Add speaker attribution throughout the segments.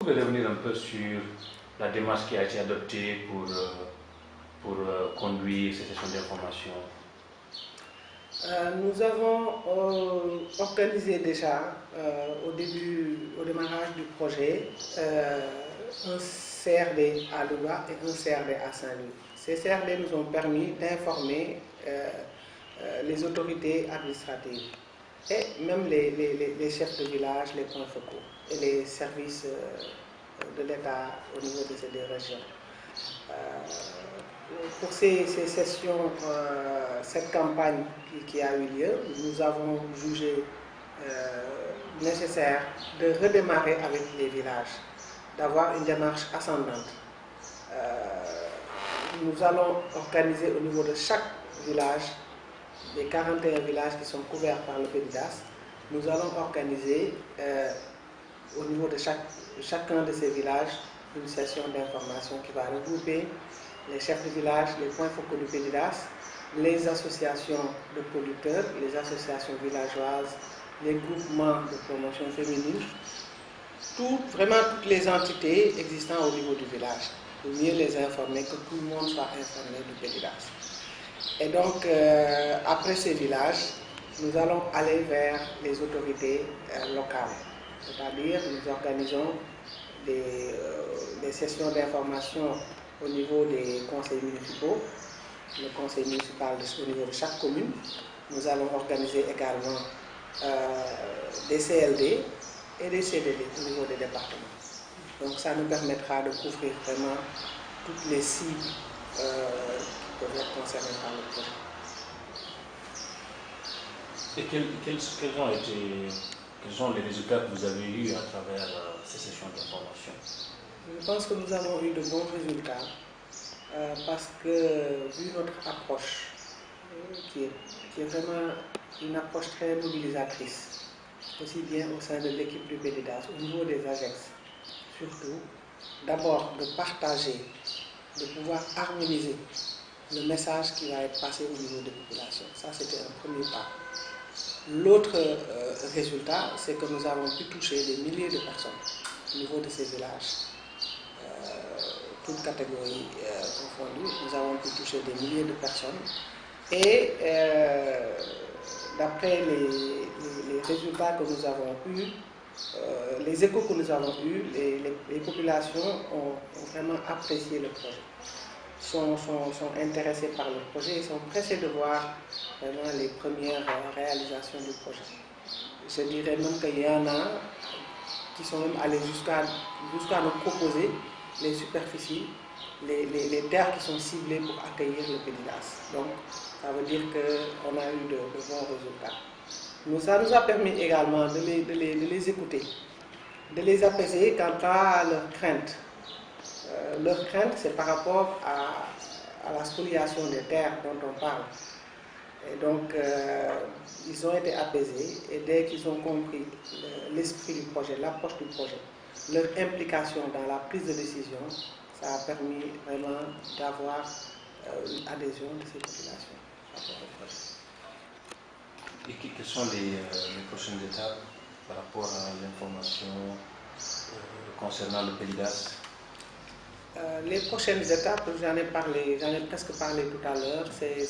Speaker 1: Vous pouvez revenir un peu sur la démarche qui a été adoptée pour conduire ces sessions d'information?
Speaker 2: Nous avons organisé déjà au démarrage du projet, un CRD à Louga et un CRD à Saint-Louis. Ces CRD nous ont permis d'informer les autorités administratives et même les chefs de village, les points focaux et les services de l'État au niveau de ces deux régions. Pour ces sessions, cette campagne qui a eu lieu, nous avons jugé nécessaire de redémarrer avec les villages, d'avoir une démarche ascendante. Nous allons organiser au niveau de chaque village, les 41 villages qui sont couverts par le PDIDAS, nous allons organiser au niveau de chacun de ces villages une session d'information qui va regrouper les chefs de village, les points focaux du PDIDAS, les associations de producteurs, les associations villageoises, les groupements de promotion féminine, vraiment toutes les entités existant au niveau du village, pour mieux les informer, que tout le monde soit informé du PDIDAS. Et donc, après ces villages, nous allons aller vers les autorités locales. C'est-à-dire, nous organisons des sessions d'information au niveau des conseils municipaux, le conseil municipal au niveau de chaque commune. Nous allons organiser également des CLD et des CDD au niveau des départements. Donc ça nous permettra de couvrir vraiment toutes les cibles qui peuvent être concernées par le projet.
Speaker 1: Et quels sont les résultats que vous avez eus à travers ces sessions d'information?
Speaker 2: Je pense que nous avons eu de bons résultats parce que, vu notre approche, qui est vraiment une approche très mobilisatrice, aussi bien au sein de l'équipe du PDIDAS, au niveau des AGEX, surtout, d'abord de partager, de pouvoir harmoniser le message qui va être passé au niveau des populations. Ça, c'était un premier pas. L'autre résultat, c'est que nous avons pu toucher des milliers de personnes au niveau de ces villages. Toutes catégories confondues, nous avons pu toucher des milliers de personnes. Et d'après les résultats que nous avons eus, les échos que nous avons eus, les populations ont vraiment apprécié le projet, sont intéressés par le projet et sont pressés de voir vraiment les premières réalisations du projet. Je dirais même qu'il y en a qui sont même allés jusqu'à nous proposer les superficies, les terres qui sont ciblées pour accueillir le PDIDAS. Donc, ça veut dire qu'on a eu de bons résultats. Ça nous a permis également de les écouter, de les apaiser quant à leurs craintes. Leur crainte, c'est par rapport à la spoliation des terres dont on parle. Et donc, ils ont été apaisés et dès qu'ils ont compris l'esprit du projet, l'approche du projet, leur implication dans la prise de décision, ça a permis vraiment d'avoir une adhésion de ces populations à ce projet.
Speaker 1: Et quelles sont les prochaines étapes par rapport à l'information concernant le PDIDAS?
Speaker 2: Les prochaines étapes, j'en ai presque parlé tout à l'heure, c'est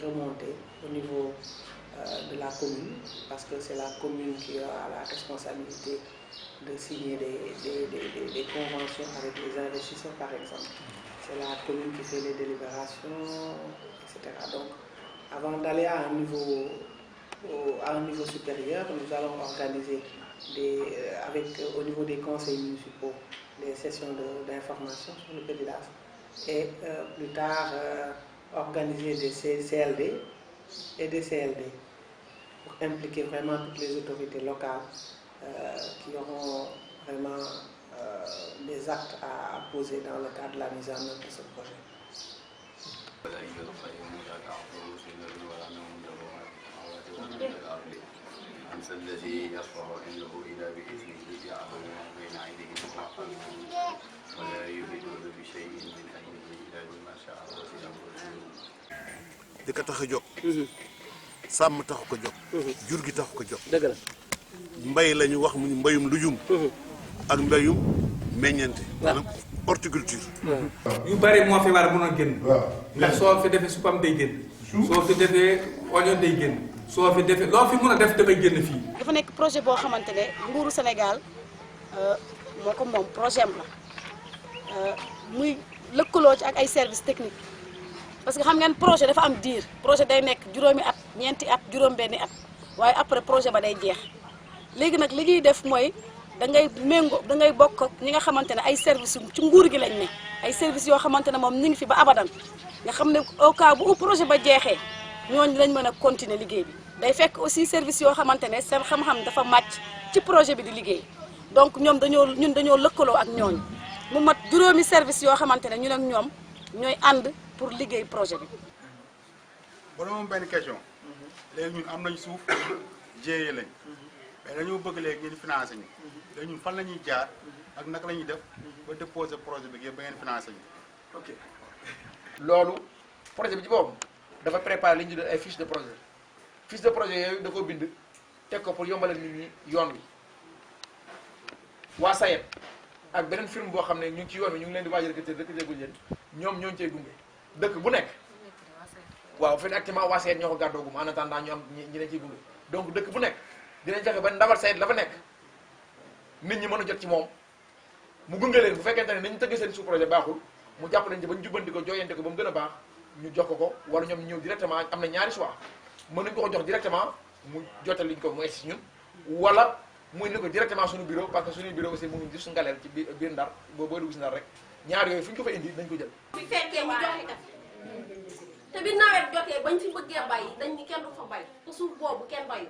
Speaker 2: remonter au niveau de la commune, parce que c'est la commune qui a la responsabilité de signer des conventions avec les investisseurs, par exemple. C'est la commune qui fait les délibérations, etc. Donc, avant d'aller à un niveau supérieur, nous allons organiser au niveau des conseils municipaux des sessions d'information sur le PDIDAS et plus tard organiser des CLD et des CLD pour impliquer vraiment toutes les autorités locales qui auront vraiment des actes à poser dans le cadre de la mise en œuvre de ce projet.
Speaker 3: الذي يرفع عنده إلى بإذنه يعلم ما بين أيديهم ولا يحيطون بشيء من علمه إلا بما شاء وسع كرسيه.
Speaker 4: di ko tax a jóg. sàmm taxu ko jóg. jur gi taxu ko jóg.
Speaker 2: dëgg la.
Speaker 4: mbay la ñu wax mu mbayum lujum. ak mbayum meññeente. maanaam horticulture.
Speaker 5: yu bari moo fi war a mën a génn. ndax soo fi defee supam day génn. soo fi defee oignon day génn. soo fi defee loo fi mën a def dafay génn fii.
Speaker 6: dafa nekk projet boo xamante ne nguuru Sénégal moo ko moom projet am la muy lëkkaloo ci ak ay services techniques parce que xam ngeen projet dafa am diir projet day nekk juróomi at ñeenti at juróom-benni at waaye après projet ba day jeex léegi nag li ñuy def mooy da ngay méngoo da ngay bokk ak ñi nga xamante ne ay services ci nguur gi lañ ne ay services yoo xamante ne moom ñu ngi fi ba abadan nga xam ne au cas bu projet ba jeexee ñooñu lañ mën a continuer liggéey bi. day fekk aussi service yoo xamante ne seen xam-xam dafa màcc ci projet bi di liggéey donc ñun dañoo lëkkaloo ak ñooñu mu mat juróomi service yoo xamante ne ñun ak ñoom ñooy ànd pour liggéey projet bi.
Speaker 7: ba moom benn question léegi ñun am nañ suuf jéeye lañ mais dañoo bëgg léegi ngeen financé ñu léegi ñun fan la ñuy jaar ak naka la ñuy def ba déposer projet bi yëpp ba ngeen financé ñu.
Speaker 8: ok loolu projet bi ci boppam dafa préparer li ñu tuddee ay fiche de projet. fiche de projet yooyu da koo bind teg ko pour yombalal nit ñi yoon wi waa SAED ak beneen firme boo xam ne ñu ngi ci yoon wi ñu ngi leen di waaj a recruter guñ leen ñoom ñoo ngi cay gunge dëkk bu nekk waaw fi ne actuellement waa SAED ñoo ko gàddoogum en attendant ñu am ñi leen ciy gunge donc dëkk bu nekk dinañ fexe ba ndawal SAED la fa nekk nit ñi mën a jot ci moom mu gunge leen bu fekkente ne nañu tëggee seen sous projet baaxul mu jàpp leen ci ba ñu jubbanti ko jooyante ko ba mu gën a baax ñu jox ko wala ñoom ñëw directement am na ñaari choix mën nañu ko jox directement mu jotal liñ ko mu egsi ñun wala muy ni ko directement suñu bureau parce que suñu bureau aussi mu ngi gis ngaleel ci biir Ndar boo dugg si Ndar rek ñaar yooyu fu ñu ko fa indi nañ ko jël.
Speaker 9: fi fekkee ñu joxe kat te bi nawet jotee bañ fi bëggee bay dañ ni kenn du fa bay te suuf boobu kenn bayu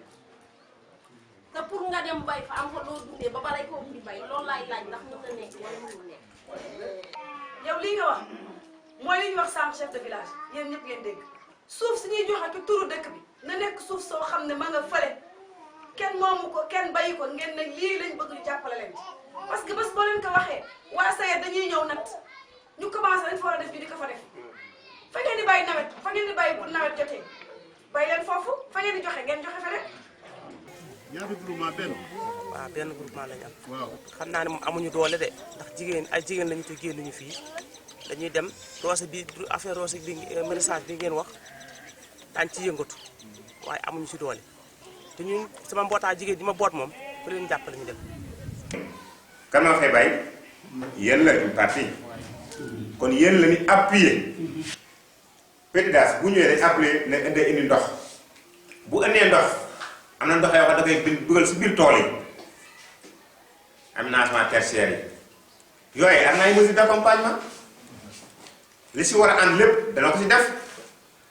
Speaker 9: te pour nga dem bay fa am fa loo dundee ba balay koo di bay loolu laay laaj ndax mën na nekk wala mënul nekk.
Speaker 6: yow lii nga wax mooy li ñuy wax sànq chef de village yéen ñëpp ngeen dégg. suuf si ñuy joxe ci turu dëkk bi na nekk suuf soo xam ne ma nga fële kenn moomu ko kenn bayi ko ngeen ne lii lañ bëgg ñu jàppale leen ci parce que bés boo leen ko waxee waa SAED dañuy ñëw nat ñu commencé dañ fa war a def ñu di ko fa def fa ngeen di bàyyi nawet fa ngeen di bàyyi bu nawet jotee bàyyi leen foofu fa ngeen di joxe ngeen joxe fa rek.
Speaker 7: ñaata groupement benn.
Speaker 10: waaw benn groupement lañ am.
Speaker 7: waaw
Speaker 10: xam naa ne moom amuñu doole de ndax ay jigéen lañu te génnuñu fii dañuy dem roose bi affaire roose bi message bi ngeen wax daañu ci yëngatu waaye amuñu si doole te ñun sama mbootaay jigéen di ma boot moom ku leen jàppale ñu dem.
Speaker 11: kan moo fay bay yéen la une partie kon yéen la ni appuyer PDIDAS bu ñëwee dañ appuyer ne indi ndox bu indee ndox am na ndox yoo xam da koy dugal si biir tool yi aménagement tertiaire yi yooyu am na ay mesures d'accompagnement li si war a ànd lépp dana ko si def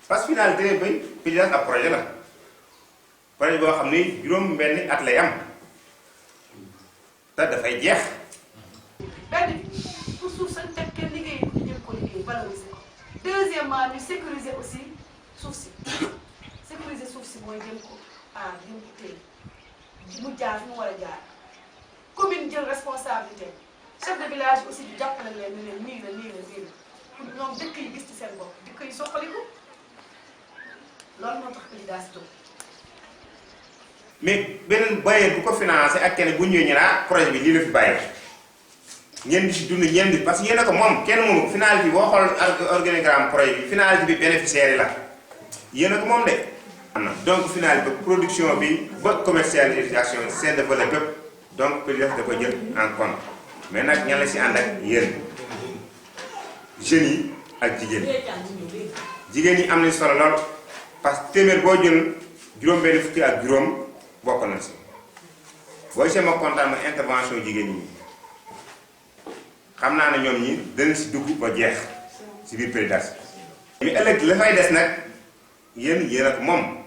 Speaker 11: parce que finalité bay PDIDAS ab projet la projet boo xam ni juróom-benni at lay am te dafay jeex.
Speaker 6: benn bi pour suuf sañ teg kenn liggéey ñu jëm ko liggéey valoriser ko deuxièmement ñu sécuriser aussi suuf si sécuriser suuf si mooy jëm ko aar jëm ko téye mu jaar fi mu war a jaar commune jël responsabilité chef de village aussi di jàppale leen ne leen nii la nii la nii la pour ñoom dëkk yi gis ci seen bopp dëkk yi soxaliku loolu moo tax PDIDAS jóg.
Speaker 11: mais beneen bailleur bu ko financé ak kenn bu ñëwee ñu naan projet bi lii la fi bàyyi ñeen di si dund ñeen di parce que yéen a ko moom kenn moomu finalité bi boo xool organigramme projet bi finalité bi bénéficiaire yi la yéen a ko moom de. donc finalité ba production bi ba commercialisation seen développé bépp donc PDIDAS da ko jël en compte mais nag ñan la si ànd ak yéen jeunes yi ak jigéen ñi am nañ solo lool parce que téeméer boo jël juróom-benn fukki ak juróom. bokk na si booy see ma kontaan ma intervention jigéen ñi xam naa ne ñoom ñi danañ si dugg ba jeex si biir PDIDAS. mais ëllëg la fay des nag yéen ak moom.